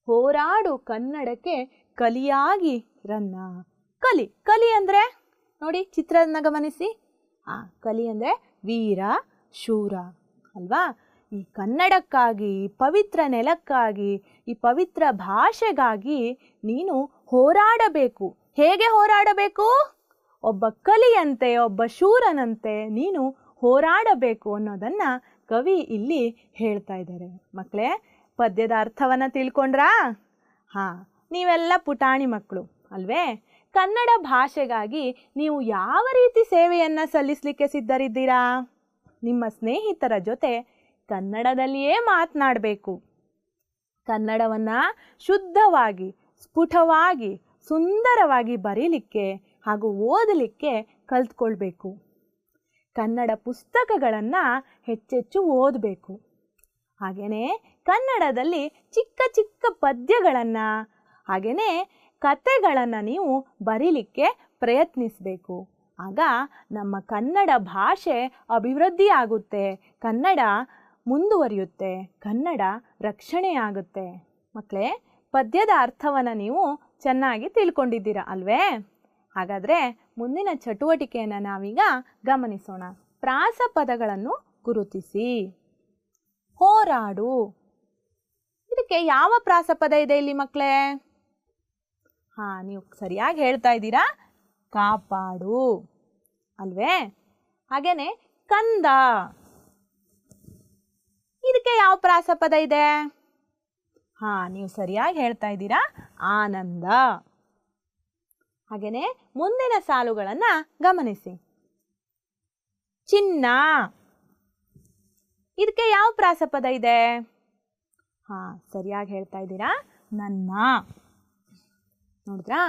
S3: ಹೋರಾಡು ಕನ್ನಡಕ್ಕೆ ಕಲಿಯಾಗಿ ರನ್ನ. ಕಲಿ ಅಂದರೆ ನೋಡಿ, ಚಿತ್ರನ ಗಮನಿಸಿ. ಕಲಿ ಅಂದರೆ ವೀರ ಶೂರ ಅಲ್ವಾ. ಈ ಕನ್ನಡಕ್ಕಾಗಿ, ಈ ಪವಿತ್ರ ನೆಲಕ್ಕಾಗಿ, ಈ ಪವಿತ್ರ ಭಾಷೆಗಾಗಿ ನೀನು ಹೋರಾಡಬೇಕು. ಹೇಗೆ ಹೋರಾಡಬೇಕು? ಒಬ್ಬ ಕಲಿಯಂತೆ, ಒಬ್ಬ ಶೂರನಂತೆ ನೀನು ಹೋರಾಡಬೇಕು ಅನ್ನೋದನ್ನ ಕವಿ ಇಲ್ಲಿ ಹೇಳ್ತಾ ಇದ್ದಾರೆ. ಮಕ್ಕಳೇ, ಪದ್ಯದ ಅರ್ಥವನ್ನ ತಿಳ್ಕೊಂಡ್ರಾ? ನೀವೆಲ್ಲ ಪುಟಾಣಿ ಮಕ್ಕಳು ಅಲ್ವೇ? ಕನ್ನಡ ಭಾಷೆಗಾಗಿ ನೀವು ಯಾವ ರೀತಿ ಸೇವೆಯನ್ನ ಸಲ್ಲಿಸಲಿಕ್ಕೆ ಸಿದ್ಧರಿದ್ದೀರಾ? ನಿಮ್ಮ ಸ್ನೇಹಿತರ ಜೊತೆ ಕನ್ನಡದಲ್ಲಿಯೇ ಮಾತನಾಡಬೇಕು. ಕನ್ನಡವನ್ನ ಶುದ್ಧವಾಗಿ, ಸ್ಫುಟವಾಗಿ, ಸುಂದರವಾಗಿ ಬರೀಲಿಕ್ಕೆ ಹಾಗೂ ಓದಲಿಕ್ಕೆ ಕಲ್ತ್ಕೊಳ್ಬೇಕು. ಕನ್ನಡ ಪುಸ್ತಕಗಳನ್ನು ಹೆಚ್ಚೆಚ್ಚು ಓದಬೇಕು. ಹಾಗೆಯೇ ಕನ್ನಡದಲ್ಲಿ ಚಿಕ್ಕ ಚಿಕ್ಕ ಪದ್ಯಗಳನ್ನು, ಹಾಗೆಯೇ ಕತೆಗಳನ್ನು ನೀವು ಬರೀಲಿಕ್ಕೆ ಪ್ರಯತ್ನಿಸಬೇಕು. ಆಗ ನಮ್ಮ ಕನ್ನಡ ಭಾಷೆ ಅಭಿವೃದ್ಧಿ ಆಗುತ್ತೆ, ಕನ್ನಡ ಮುಂದುವರಿಯುತ್ತೆ, ಕನ್ನಡ ರಕ್ಷಣೆಯಾಗುತ್ತೆ. ಮಕ್ಕಳೇ, ಪದ್ಯದ ಅರ್ಥವನ್ನು ನೀವು ಚೆನ್ನಾಗಿ ತಿಳ್ಕೊಂಡಿದ್ದೀರಾ ಅಲ್ವೇ? ಹಾಗಾದರೆ ಮುಂದಿನ ಚಟುವಟಿಕೆಯನ್ನು ನಾವೀಗ ಗಮನಿಸೋಣ. ಪ್ರಾಸ ಪದಗಳನ್ನು ಗುರುತಿಸಿ. ಹೋರಾಡು, ಇದಕ್ಕೆ ಯಾವ ಪ್ರಾಸಪದ ಇದೆ ಇಲ್ಲಿ ಮಕ್ಕಳೇ? ನೀವು ಸರಿಯಾಗಿ ಹೇಳ್ತಾ ಇದ್ದೀರಾ, ಕಾಪಾಡು ಅಲ್ವೇ? ಹಾಗೇನೆ ಕಂದ, ಇದಕ್ಕೆ ಯಾವ ಪ್ರಾಸಪದ ಇದೆ? ನೀವು ಸರಿಯಾಗಿ ಹೇಳ್ತಾ ಇದ್ದೀರಾ, ಆನಂದ. ಹಾಗೇನೆ ಮುಂದಿನ ಸಾಲುಗಳನ್ನ ಗಮನಿಸಿ. ಚಿನ್ನ, ಇದಕ್ಕೆ ಯಾವ ಪ್ರಾಸಪದ ಇದೆ? ಸರಿಯಾಗಿ ಹೇಳ್ತಾ ಇದ್ದೀರಾ, ನನ್ನ. ನೋಡಿದ್ರಾ?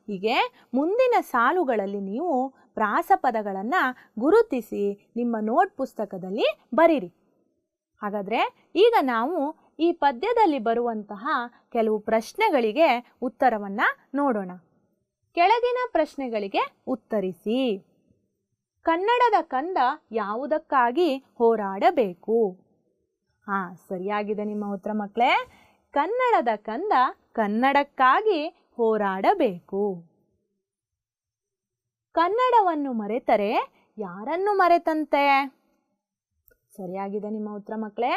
S3: ಹೀಗೆ ಮುಂದಿನ ಸಾಲುಗಳಲ್ಲಿ ನೀವು ಪ್ರಾಸಪದಗಳನ್ನು ಗುರುತಿಸಿ ನಿಮ್ಮ ನೋಟ್ ಪುಸ್ತಕದಲ್ಲಿ ಬರೀರಿ. ಹಾಗಾದರೆ ಈಗ ನಾವು ಈ ಪದ್ಯದಲ್ಲಿ ಬರುವಂತಹ ಕೆಲವು ಪ್ರಶ್ನೆಗಳಿಗೆ ಉತ್ತರವನ್ನು ನೋಡೋಣ. ಕೆಳಗಿನ ಪ್ರಶ್ನೆಗಳಿಗೆ ಉತ್ತರಿಸಿ. ಕನ್ನಡದ ಕಂದ ಯಾವುದಕ್ಕಾಗಿ ಹೋರಾಡಬೇಕು? ಸರಿಯಾಗಿದೆ ನಿಮ್ಮ ಉತ್ತರ ಮಕ್ಕಳೇ. ಕನ್ನಡದ ಕಂದ ಕನ್ನಡಕ್ಕಾಗಿ ಹೋರಾಡಬೇಕು. ಕನ್ನಡವನ್ನು ಮರೆತರೆ ಯಾರನ್ನು ಮರೆತಂತೆ? ಸರಿಯಾಗಿದೆ ನಿಮ್ಮ ಉತ್ತರ ಮಕ್ಕಳೇ.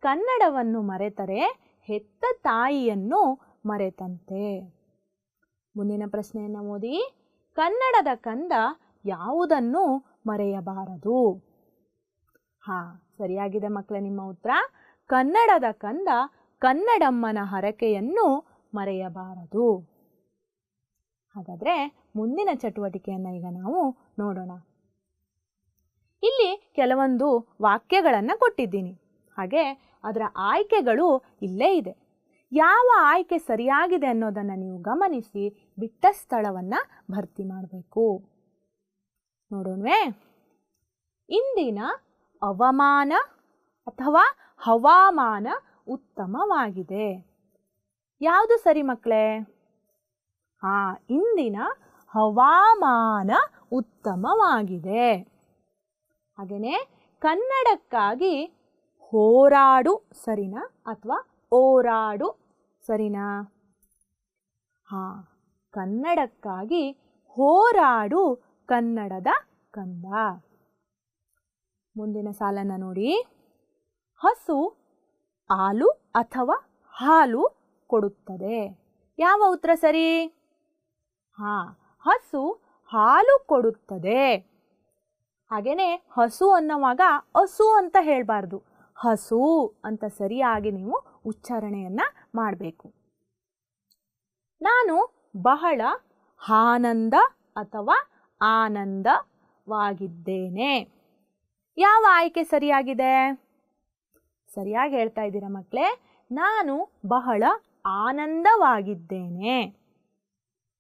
S3: ಕನ್ನಡವನ್ನು ಮರೆತರೆ ಹೆತ್ತ ತಾಯಿಯನ್ನು ಮರೆತಂತೆ. ಮುಂದಿನ ಪ್ರಶ್ನೆಯನ್ನು ಓದಿ. ಕನ್ನಡದ ಕಂದ ಯಾವುದನ್ನು ಮರೆಯಬಾರದು? ಸರಿಯಾಗಿದೆ ಮಕ್ಕಳೇ ನಿಮ್ಮ ಉತ್ತರ. ಕನ್ನಡದ ಕಂದ ಕನ್ನಡಮ್ಮನ ಹರಕೆಯನ್ನು ಮರೆಯಬಾರದು. ಹಾಗಾದರೆ ಮುಂದಿನ ಚಟುವಟಿಕೆಯನ್ನು ಈಗ ನಾವು ನೋಡೋಣ. ಇಲ್ಲಿ ಕೆಲವೊಂದು ವಾಕ್ಯಗಳನ್ನು ಕೊಟ್ಟಿದ್ದೀನಿ, ಹಾಗೆ ಅದರ ಆಯ್ಕೆಗಳು ಇಲ್ಲೇ ಇದೆ. ಯಾವ ಆಯ್ಕೆ ಸರಿಯಾಗಿದೆ ಅನ್ನೋದನ್ನು ನೀವು ಗಮನಿಸಿ ಬಿಟ್ಟ ಸ್ಥಳವನ್ನು ಭರ್ತಿ ಮಾಡಬೇಕು. ನೋಡೋಣವೇ? ಇಂದಿನ ಅವಮಾನ ಅಥವಾ ಹವಾಮಾನ ಉತ್ತಮವಾಗಿದೆ. ಯಾವುದು ಸರಿ ಮಕ್ಕಳೇ? ಇಂದಿನ ಹವಾಮಾನ ಉತ್ತಮವಾಗಿದೆ. ಹಾಗೆಯೇ ಕನ್ನಡಕ್ಕಾಗಿ ಹೋರಾಡು ಸರಿನಾ ಅಥವಾ ಹೋರಾಡು ಸರಿನಾ? ಕನ್ನಡಕ್ಕಾಗಿ ಹೋರಾಡು ಕನ್ನಡದ ಕಂದ. ಮುಂದಿನ ಸಾಲನ್ನು ನೋಡಿ. ಹಸು ಹಾಲು ಅಥವಾ ಹಾಲು ಕೊಡುತ್ತದೆ. ಯಾವ ಉತ್ತರ ಸರಿ? ಹಸು ಹಾಲು ಕೊಡುತ್ತದೆ. ಹಾಗೇನೆ ಹಸು ಅನ್ನುವಾಗ ಹಸು ಅಂತ ಹೇಳಬಾರ್ದು, ಹಸು ಅಂತ ಸರಿಯಾಗಿ ನೀವು ಉಚ್ಚಾರಣೆಯನ್ನ ಮಾಡಬೇಕು. ನಾನು ಬಹಳ ಆನಂದ ಅಥವಾ ಆನಂದವಾಗಿದ್ದೇನೆ. ಯಾವ ಆಯ್ಕೆ ಸರಿಯಾಗಿದೆ? ಸರಿಯಾಗಿ ಹೇಳ್ತಾ ಇದ್ದೀರಾ ಮಕ್ಕಳೇ. ನಾನು ಬಹಳ ಆನಂದವಾಗಿದ್ದೇನೆ.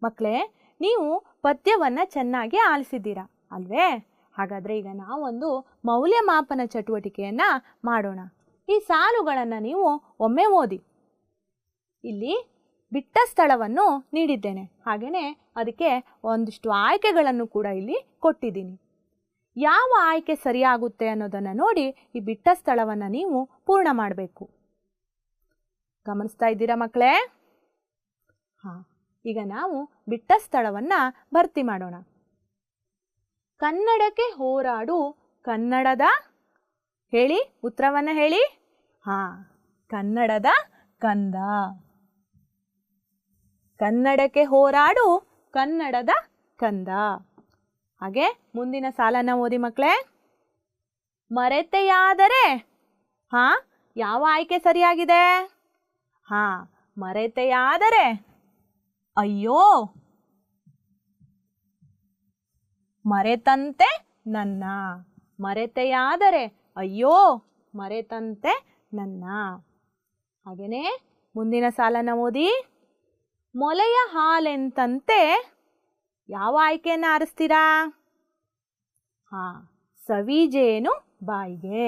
S3: ಮಕ್ಕಳೇ, ನೀವು ಪದ್ಯವನ್ನು ಚೆನ್ನಾಗಿ ಆಲಿಸಿದ್ದೀರಾ ಅಲ್ವೇ? ಹಾಗಾದರೆ ಈಗ ನಾವೊಂದು ಮೌಲ್ಯಮಾಪನ ಚಟುವಟಿಕೆಯನ್ನು ಮಾಡೋಣ. ಈ ಸಾಲುಗಳನ್ನು ನೀವು ಒಮ್ಮೆ ಓದಿ. ಇಲ್ಲಿ ಬಿಟ್ಟ ಸ್ಥಳವನ್ನು ನೀಡಿದ್ದೇನೆ, ಹಾಗೆಯೇ ಅದಕ್ಕೆ ಒಂದಿಷ್ಟು ಆಯ್ಕೆಗಳನ್ನು ಕೂಡ ಇಲ್ಲಿ ಕೊಟ್ಟಿದ್ದೀನಿ. ಯಾವ ಆಯ್ಕೆ ಸರಿಯಾಗುತ್ತೆ ಅನ್ನೋದನ್ನು ನೋಡಿ ಈ ಬಿಟ್ಟ ಸ್ಥಳವನ್ನು ನೀವು ಪೂರ್ಣ ಮಾಡಬೇಕು. ಗಮನಿಸ್ತಾ ಇದ್ದೀರಾ ಮಕ್ಕಳೇ? ಈಗ ನಾವು ಬಿಟ್ಟ ಸ್ಥಳವನ್ನು ಭರ್ತಿ ಮಾಡೋಣ. ಕನ್ನಡಕ್ಕೆ ಹೋರಾಡು ಕನ್ನಡದ, ಹೇಳಿ ಉತ್ತರವನ್ನು ಹೇಳಿ. ಕನ್ನಡದ ಕಂದ. ಕನ್ನಡಕ್ಕೆ ಹೋರಾಡು ಕನ್ನಡದ ಕಂದ. ಹಾಗೆ ಮುಂದಿನ ಸಾಲನ್ನು ಓದಿ ಮಕ್ಕಳೇ. ಮರೆತೆಯಾದರೆ ಯಾವ ಆಯ್ಕೆ ಸರಿಯಾಗಿದೆ? ಮರೆತೆಯಾದರೆ ಅಯ್ಯೋ ಮರೆತಂತೆ ನನ್ನ. ಮರೆತೆಯಾದರೆ ಅಯ್ಯೋ ಮರೆತಂತೆ ನನ್ನ. ಹಾಗೆಯೇ ಮುಂದಿನ ಸಾಲನ್ನು ಓದಿ. ಮೊಲೆಯ ಹಾಲೆಂತಂತೆ ಯಾವ ಆಯ್ಕೆಯನ್ನು ಆರಿಸ್ತೀರಾ? ಸವಿಜೇನು ಬಾಯಿಗೆ.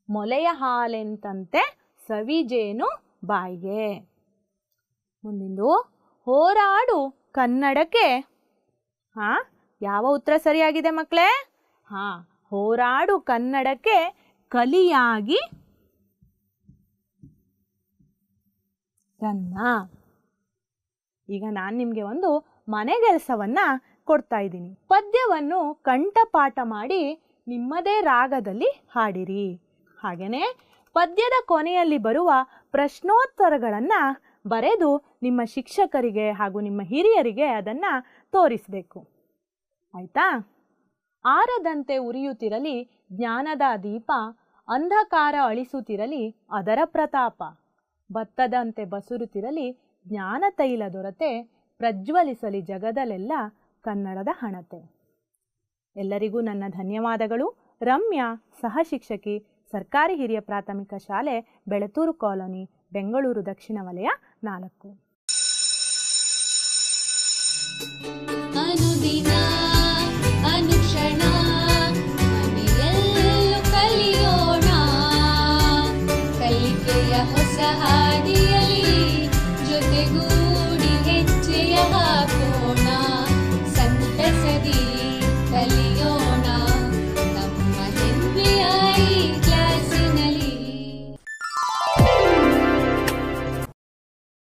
S3: ಮೊಲೆಯ ಹಾಲೆಂತಂತೆ ಸವಿಜೇನು ಬಾಯಿಗೆ. ಮುಂದಿಂದು ಹೋರಾಡು ಕನ್ನಡಕ್ಕೆ. ಯಾವ ಉತ್ತರ ಸರಿಯಾಗಿದೆ ಮಕ್ಕಳೇ? ಹೋರಾಡು ಕನ್ನಡಕ್ಕೆ ಕಲಿಯಾಗಿ ರನ್ನ. ಈಗ ನಾನು ನಿಮಗೆ ಒಂದು ಮನೆಗೆಲಸವನ್ನು ಕೊಡ್ತಾ ಇದ್ದೀನಿ. ಪದ್ಯವನ್ನು ಕಂಠಪಾಠ ಮಾಡಿ ನಿಮ್ಮದೇ ರಾಗದಲ್ಲಿ ಹಾಡಿರಿ. ಹಾಗೆಯೇ ಪದ್ಯದ ಕೊನೆಯಲ್ಲಿ ಬರುವ ಪ್ರಶ್ನೋತ್ತರಗಳನ್ನು ಬರೆದು ನಿಮ್ಮ ಶಿಕ್ಷಕರಿಗೆ ಹಾಗೂ ನಿಮ್ಮ ಹಿರಿಯರಿಗೆ ಅದನ್ನು ತೋರಿಸಬೇಕು. ಆಯಿತಾ? ಆರದಂತೆ ಉರಿಯುತ್ತಿರಲಿ ಜ್ಞಾನದ ದೀಪ, ಅಂಧಕಾರ ಅಳಿಸುತ್ತಿರಲಿ ಅದರ ಪ್ರತಾಪ. ಬತ್ತದಂತೆ ಬಸುರುತ್ತಿರಲಿ ಜ್ಞಾನ ತೈಲ ದೊರತೆ, ಪ್ರಜ್ವಲಿಸಲಿ ಜಗದಲ್ಲೆಲ್ಲ ಕನ್ನಡದ ಹಣತೆ. ಎಲ್ಲರಿಗೂ ನನ್ನ ಧನ್ಯವಾದಗಳು. ರಮ್ಯಾ, ಸಹ ಶಿಕ್ಷಕಿ, ಸರ್ಕಾರಿ ಹಿರಿಯ ಪ್ರಾಥಮಿಕ ಶಾಲೆ, ಬೆಳತೂರು ಕಾಲೋನಿ, ಬೆಂಗಳೂರು ದಕ್ಷಿಣ ವಲಯ 4.
S1: ಅನುದಿನ